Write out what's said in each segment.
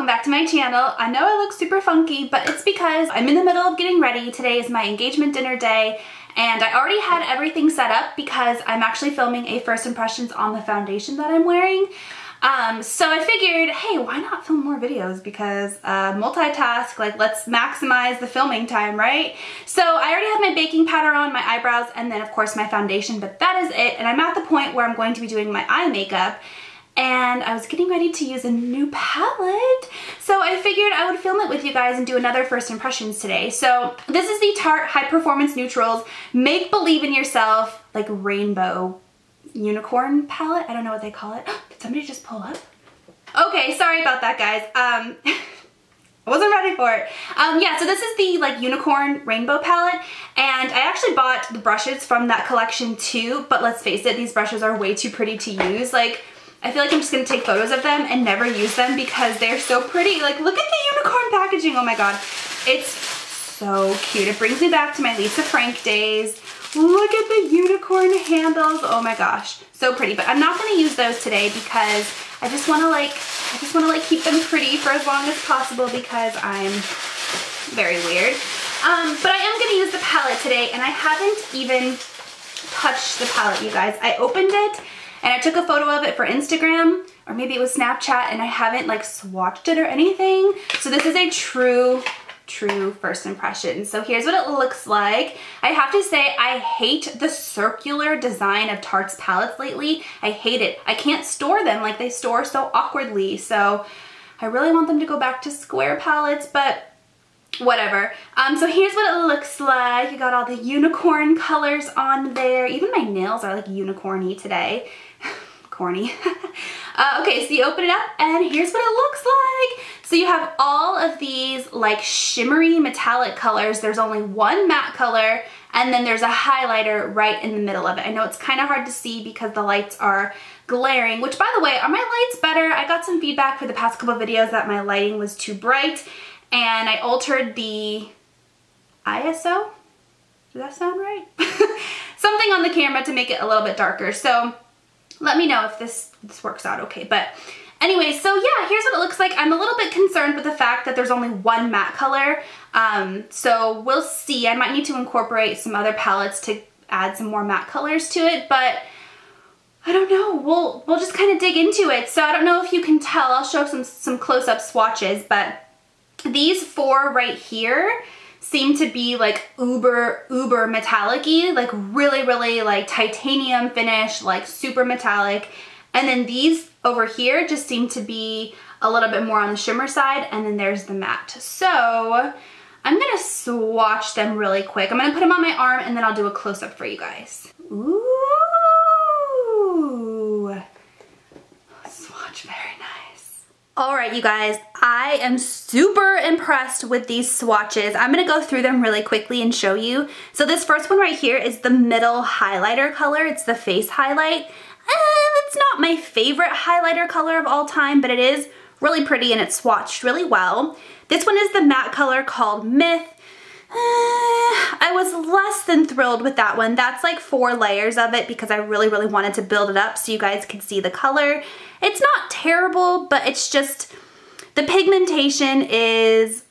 welcome back to my channel. I know I look super funky, but it's because I'm in the middle of getting ready. Today is my engagement dinner day, and I already had everything set up because I'm actually filming a first impressions on the foundation that I'm wearing. So I figured, hey, why not film more videos? Because multitask, like let's maximize the filming time, right? So I already have my baking powder on, my eyebrows, and then of course my foundation, but that is it. And I'm at the point where I'm going to be doing my eye makeup. And I was getting ready to use a new palette, so I figured I would film it with you guys and do another first impressions today. So this is the Tarte High Performance Neutrals Make Believe in Yourself, like rainbow unicorn palette. I don't know what they call it. Did somebody just pull up? Okay, sorry about that, guys. I wasn't ready for it. Yeah, so this is the like unicorn rainbow palette, and I actually bought the brushes from that collection too, but let's face it, these brushes are way too pretty to use. Like, I feel like I'm just gonna take photos of them and never use them because they're so pretty. Like, look at the unicorn packaging, oh my god. It's so cute. It brings me back to my Lisa Frank days. Look at the unicorn handles, oh my gosh. So pretty, but I'm not gonna use those today because I just wanna keep them pretty for as long as possible because I'm very weird. But I am gonna use the palette today, and I haven't even touched the palette, you guys. I opened it and I took a photo of it for Instagram, or maybe it was Snapchat, and I haven't like swatched it or anything. So this is a true first impression. So here's what it looks like. I have to say, I hate the circular design of Tarte's palettes lately. I hate it. I can't store them, like they store so awkwardly. So I really want them to go back to square palettes, but whatever. So here's what it looks like. You got all the unicorn colors on there. Even my nails are like unicorny today. Corny. Okay, so you open it up and here's what it looks like. So you have all of these like shimmery metallic colors. There's only one matte color, and then there's a highlighter right in the middle of it. I know it's kind of hard to see because the lights are glaring, which by the way, are my lights better? I got some feedback for the past couple of videos that my lighting was too bright, and I altered the ISO. Does that sound right? Something on the camera to make it a little bit darker. So let me know if this works out okay. But anyway, so yeah, here's what it looks like. I'm a little bit concerned with the fact that there's only one matte color. So we'll see. I might need to incorporate some other palettes to add some more matte colors to it, but I don't know. We'll just kind of dig into it. So I don't know if you can tell. I'll show some close-up swatches, but these four right here seem to be like uber metallic-y, like really like titanium finish, like super metallic. And then these over here just seem to be a little bit more on the shimmer side, and then there's the matte. So I'm gonna swatch them really quick. I'm gonna put them on my arm and then I'll do a close-up for you guys. Ooh, swatch, very nice. All right, you guys, I am super impressed with these swatches. I'm gonna go through them really quickly and show you. So this first one right here is the middle highlighter color. It's the face highlight. It's not my favorite highlighter color of all time, but it is really pretty and it's swatched really well. This one is the matte color called Myth. I was less than thrilled with that one. That's like 4 layers of it because I really wanted to build it up so you guys could see the color. It's not terrible, but it's just, the pigmentation is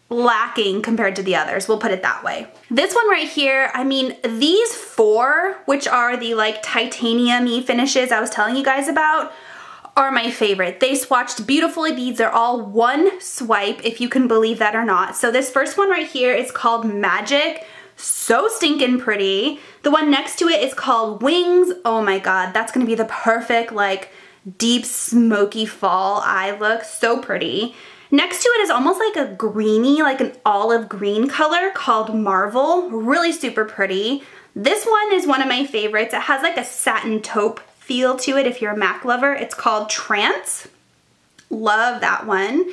lacking compared to the others, we'll put it that way. This one right here, I mean, these 4, which are the like titanium-y finishes I was telling you guys about, are my favorite. They swatched beautifully. These are all one swipe, if you can believe that or not. So this first one right here is called Magic. So stinking pretty. The one next to it is called Wings. Oh my god, that's gonna be the perfect like deep smoky fall eye look. So pretty. Next to it is almost like a greeny, like an olive green color called Marvel. Really super pretty. This one is one of my favorites. It has like a satin taupe feel to it if you're a MAC lover. It's called Trance. Love that one.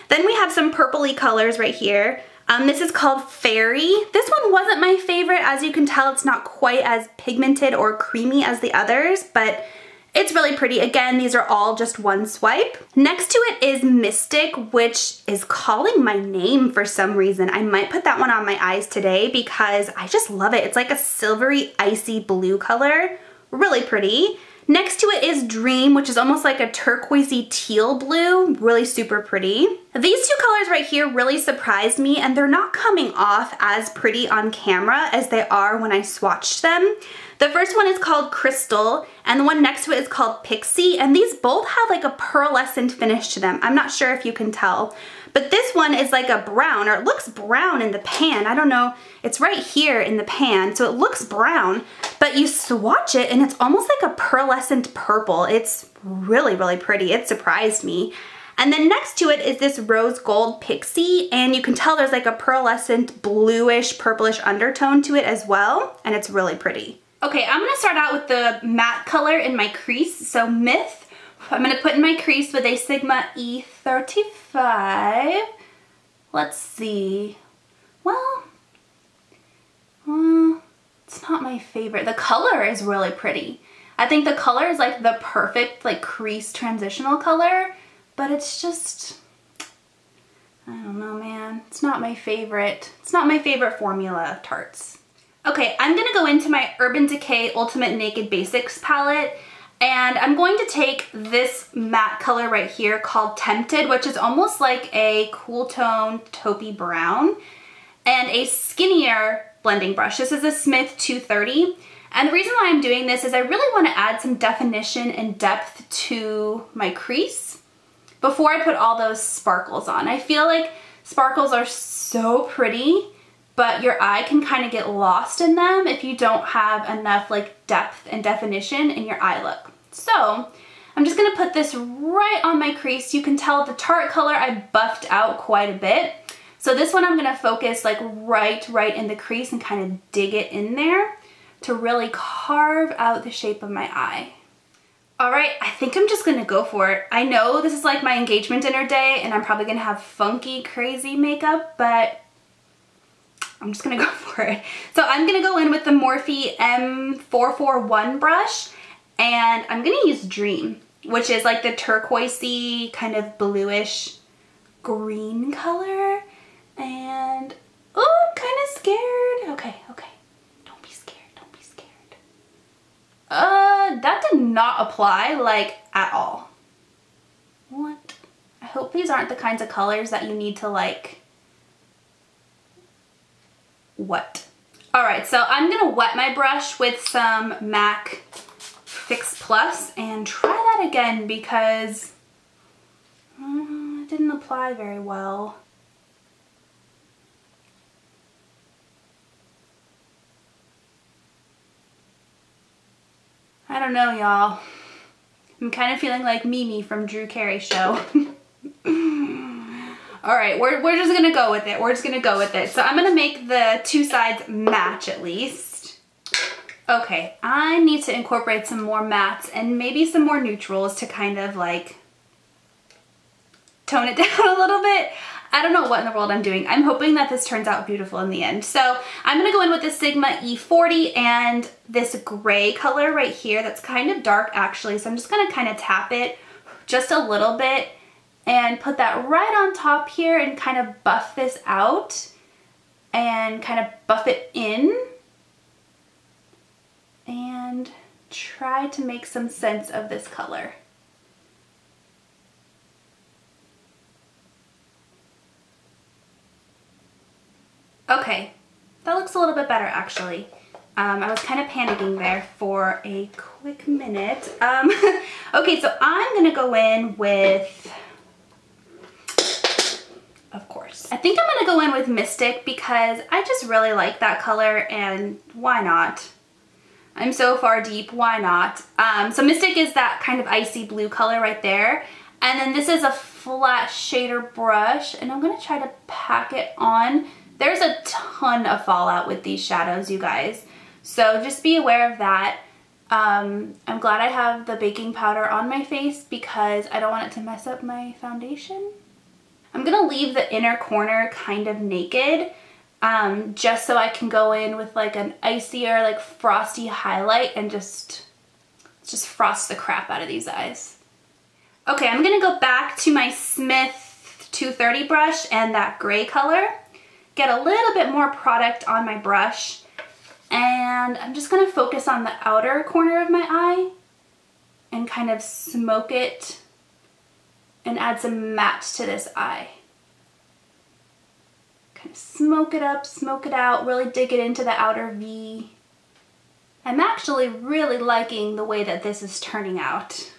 Then we have some purpley colors right here. This is called Fairy. This one wasn't my favorite. As you can tell, it's not quite as pigmented or creamy as the others, but it's really pretty. Again, these are all just one swipe. Next to it is Mystic, which is calling my name for some reason. I might put that one on my eyes today because I just love it. It's like a silvery, icy blue color. Really pretty. Next to it is Dream, which is almost like a turquoisey teal blue, really super pretty. These two colors right here really surprised me, and they're not coming off as pretty on camera as they are when I swatched them. The first one is called Crystal, and the one next to it is called Pixie, and these both have like a pearlescent finish to them. I'm not sure if you can tell, but this one is like a brown, or it looks brown in the pan. I don't know, it's right here in the pan, so it looks brown, but you swatch it and it's almost like a pearlescent purple. It's really, really pretty. It surprised me. And then next to it is this rose gold Pixie, and you can tell there's like a pearlescent bluish purplish undertone to it as well, and it's really pretty. Okay, I'm gonna start out with the matte color in my crease. So Myth, I'm gonna put in my crease with a Sigma E35. Let's see. Well, it's not my favorite. The color is really pretty. I think the color is like the perfect like crease transitional color, but it's just, I don't know, man. It's not my favorite. It's not my favorite formula of Tartes. Okay, I'm gonna go into my Urban Decay Ultimate Naked Basics palette, and I'm going to take this matte color right here called Tempted, which is almost like a cool tone taupey brown, and a skinnier blending brush. This is a Smith 230, and the reason why I'm doing this is I really want to add some definition and depth to my crease before I put all those sparkles on. I feel like sparkles are so pretty, but your eye can kind of get lost in them if you don't have enough like depth and definition in your eye look. So I'm just gonna put this right on my crease. You can tell the Tarte color I buffed out quite a bit. So this one I'm gonna focus like right in the crease and kind of dig it in there to really carve out the shape of my eye. All right, I think I'm just gonna go for it. I know this is like my engagement dinner day and I'm probably gonna have funky, crazy makeup, but I'm just gonna go for it. So I'm gonna go in with the Morphe M441 brush, and I'm gonna use Dream, which is like the turquoisey kind of bluish green color. And, oh, I'm kind of scared. Okay, don't be scared, don't be scared. That did not apply like at all. What? I hope these aren't the kinds of colors that you need to like wet. All right, so I'm gonna wet my brush with some MAC Fix Plus and try that again because it didn't apply very well. I don't know, y'all. I'm kind of feeling like Mimi from Drew Carey's show. All right, we're just gonna go with it. We're just gonna go with it. So I'm gonna make the two sides match at least. Okay, I need to incorporate some more mattes and maybe some more neutrals to kind of like tone it down a little bit. I don't know what in the world I'm doing. I'm hoping that this turns out beautiful in the end. So I'm gonna go in with the Sigma E40 and this gray color right here that's kind of dark actually. So I'm just gonna kind of tap it just a little bit and put that right on top here and kind of buff this out and kind of buff it in and try to make some sense of this color. Okay, that looks a little bit better actually. I was kind of panicking there for a quick minute. Okay, so I'm gonna go in with, of course, I think I'm gonna go in with Mystic because I just really like that color and why not? I'm so far deep, why not? So Mystic is that kind of icy blue color right there. And then this is a flat shader brush and I'm gonna try to pack it on. There's a ton of fallout with these shadows, you guys. So just be aware of that. I'm glad I have the baking powder on my face because I don't want it to mess up my foundation. I'm gonna leave the inner corner kind of naked just so I can go in with like an icier, like frosty highlight and just frost the crap out of these eyes. Okay, I'm gonna go back to my Smith 230 brush and that gray color. Get a little bit more product on my brush and I'm just gonna focus on the outer corner of my eye and kind of smoke it and add some matte to this eye. Kind of smoke it up, smoke it out, really dig it into the outer V. I'm actually really liking the way that this is turning out.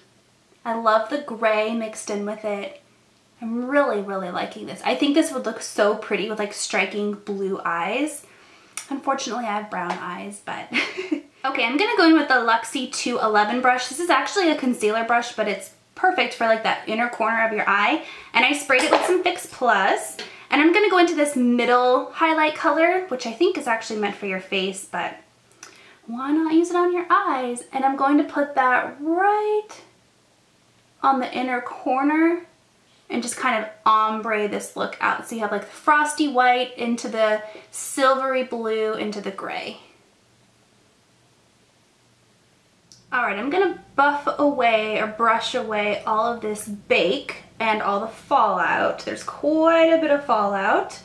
I love the gray mixed in with it. I'm really, really liking this. I think this would look so pretty with like striking blue eyes. Unfortunately, I have brown eyes, but... Okay, I'm gonna go in with the Luxie 211 brush. This is actually a concealer brush, but it's perfect for like that inner corner of your eye. And I sprayed it with some Fix Plus. And I'm gonna go into this middle highlight color, which I think is actually meant for your face, but why not use it on your eyes? And I'm going to put that right on the inner corner and just kind of ombre this look out. So you have like the frosty white into the silvery blue into the gray. All right, I'm gonna buff away or brush away all of this bake and all the fallout. There's quite a bit of fallout.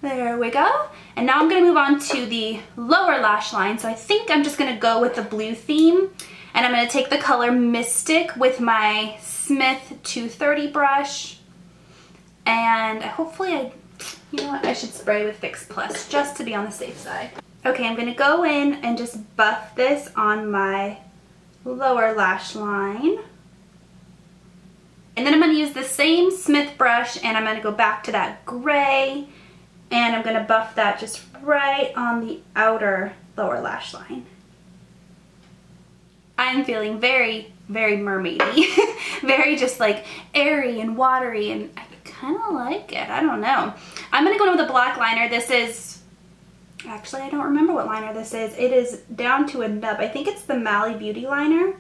There we go. And now I'm gonna move on to the lower lash line. So I think I'm just gonna go with the blue theme, and I'm gonna take the color Mystic with my Smith 230 brush. And hopefully you know what, I should spray with Fix Plus just to be on the safe side. Okay, I'm gonna go in and just buff this on my lower lash line. And then I'm gonna use the same Smith brush and I'm gonna go back to that gray and I'm gonna buff that just right on the outer lower lash line. I'm feeling very, very mermaidy. Very just like airy and watery, and I kind of like it. I don't know. I'm gonna go in with a black liner. This is, actually I don't remember what liner this is. It is down to a nub. I think it's the Mally Beauty liner.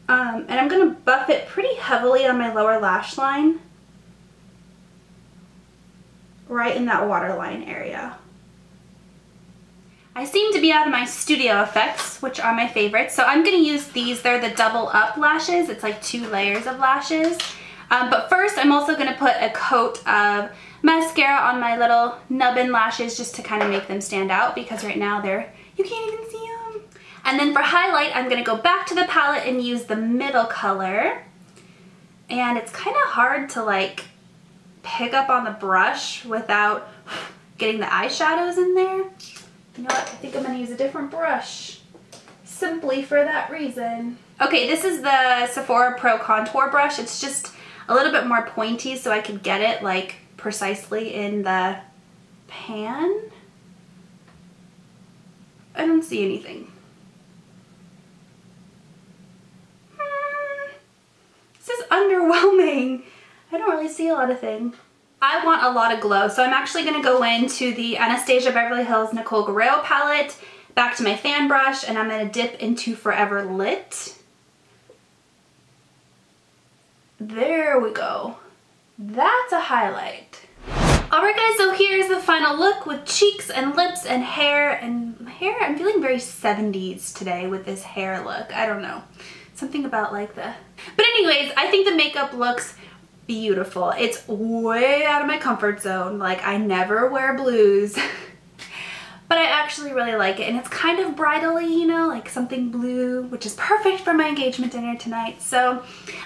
And I'm gonna buff it pretty heavily on my lower lash line. Right in that waterline area. I seem to be out of my studio effects, which are my favorites. So I'm gonna use these. They're the double up lashes. It's like 2 layers of lashes. But first I'm also gonna put a coat of mascara on my little nubbin lashes just to kind of make them stand out, because right now you can't even see them. And then for highlight, I'm gonna go back to the palette and use the middle color. And it's kind of hard to like pick up on the brush without getting the eyeshadows in there. You know what, I think I'm gonna use a different brush simply for that reason. Okay, this is the Sephora Pro Contour brush. It's just a little bit more pointy so I could get it like precisely in the pan. I don't see anything. This is underwhelming. I don't really see a lot of things. I want a lot of glow, so I'm actually gonna go into the Anastasia Beverly Hills Nicole Guerrero palette, back to my fan brush, and I'm gonna dip into Forever Lit. There we go. That's a highlight. Alright guys, so here's the final look with cheeks and lips and hair. And hair, I'm feeling very 70s today with this hair look. I don't know. Something about like the... But anyways, I think the makeup looks beautiful. It's way out of my comfort zone. Like, I never wear blues. But I actually really like it, and it's kind of bridal-y, you know, like something blue, which is perfect for my engagement dinner tonight. So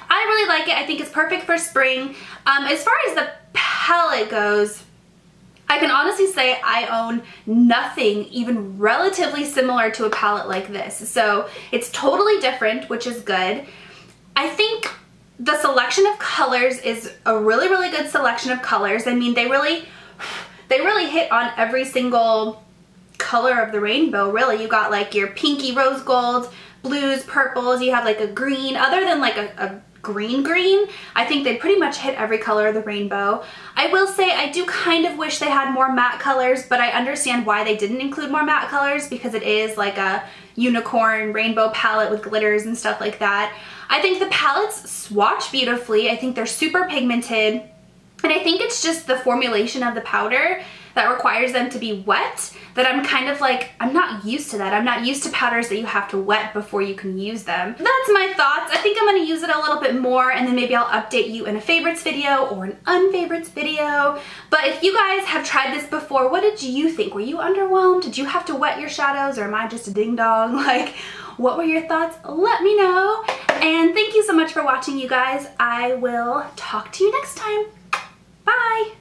I really like it. I think it's perfect for spring. As far as the palette goes, I can honestly say I own nothing even relatively similar to a palette like this. So it's totally different, which is good. I think the selection of colors is a really, really good selection of colors. I mean, they really hit on every single color of the rainbow, really. You got like your pinky rose gold, blues, purples, you have like a green. Other than like a green, I think they pretty much hit every color of the rainbow. I will say I do kind of wish they had more matte colors, but I understand why they didn't include more matte colors, because it is like a unicorn rainbow palette with glitters and stuff like that. I think the palettes swatch beautifully. I think they're super pigmented, and I think it's just the formulation of the powder that requires them to be wet that I'm kind of like, I'm not used to that. I'm not used to powders that you have to wet before you can use them. That's my thoughts. I think I'm gonna use it a little bit more, and then maybe I'll update you in a favorites video or an unfavorites video. But if you guys have tried this before, what did you think? Were you underwhelmed? Did you have to wet your shadows, or am I just a ding dong? Like, what were your thoughts? Let me know. And thank you so much for watching, you guys. I will talk to you next time. Bye.